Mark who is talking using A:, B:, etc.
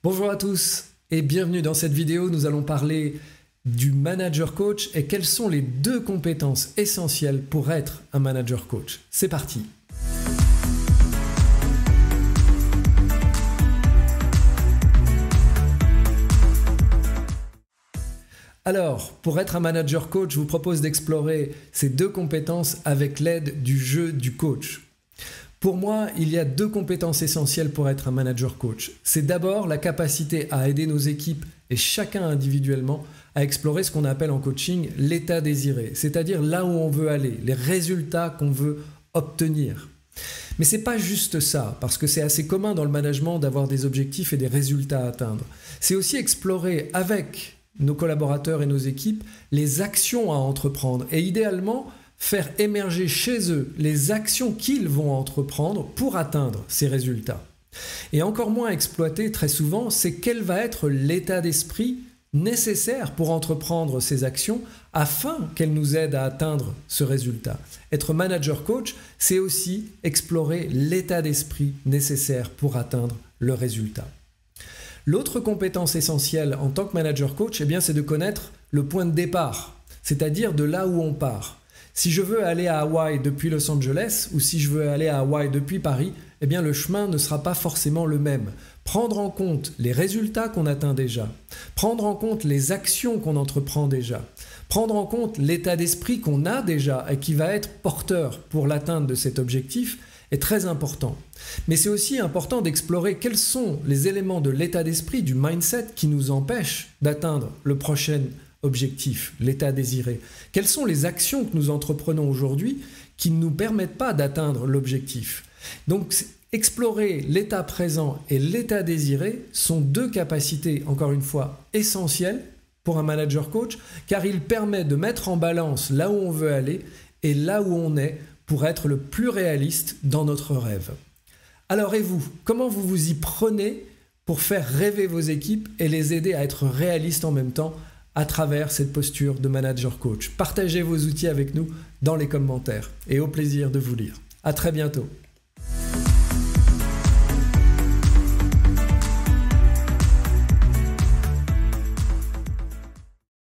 A: Bonjour à tous et bienvenue dans cette vidéo. Nous allons parler du manager coach et quelles sont les deux compétences essentielles pour être un manager coach. C'est parti. Alors, pour être un manager coach, je vous propose d'explorer ces deux compétences avec l'aide du jeu du coach. Pour moi, il y a deux compétences essentielles pour être un manager coach. C'est d'abord la capacité à aider nos équipes et chacun individuellement à explorer ce qu'on appelle en coaching l'état désiré, c'est-à-dire là où on veut aller, les résultats qu'on veut obtenir. Mais ce n'est pas juste ça, parce que c'est assez commun dans le management d'avoir des objectifs et des résultats à atteindre. C'est aussi explorer avec nos collaborateurs et nos équipes les actions à entreprendre et idéalement faire émerger chez eux les actions qu'ils vont entreprendre pour atteindre ces résultats. Et encore moins exploité très souvent, c'est quel va être l'état d'esprit nécessaire pour entreprendre ces actions afin qu'elles nous aident à atteindre ce résultat. Être manager coach, c'est aussi explorer l'état d'esprit nécessaire pour atteindre le résultat. L'autre compétence essentielle en tant que manager coach, c'est de connaître le point de départ, c'est-à-dire de là où on part. Si je veux aller à Hawaï depuis Los Angeles ou si je veux aller à Hawaï depuis Paris, le chemin ne sera pas forcément le même. Prendre en compte les résultats qu'on atteint déjà, prendre en compte les actions qu'on entreprend déjà, prendre en compte l'état d'esprit qu'on a déjà et qui va être porteur pour l'atteinte de cet objectif est très important. Mais c'est aussi important d'explorer quels sont les éléments de l'état d'esprit, du mindset qui nous empêchent d'atteindre le prochain objectif, l'état désiré. Quelles sont les actions que nous entreprenons aujourd'hui qui ne nous permettent pas d'atteindre l'objectif? Donc, explorer l'état présent et l'état désiré sont deux capacités, encore une fois, essentielles pour un manager coach, car il permet de mettre en balance là où on veut aller et là où on est pour être le plus réaliste dans notre rêve. Alors et vous, comment vous vous y prenez pour faire rêver vos équipes et les aider à être réalistes en même temps à travers cette posture de manager coach? Partagez vos outils avec nous dans les commentaires et au plaisir de vous lire. À très bientôt.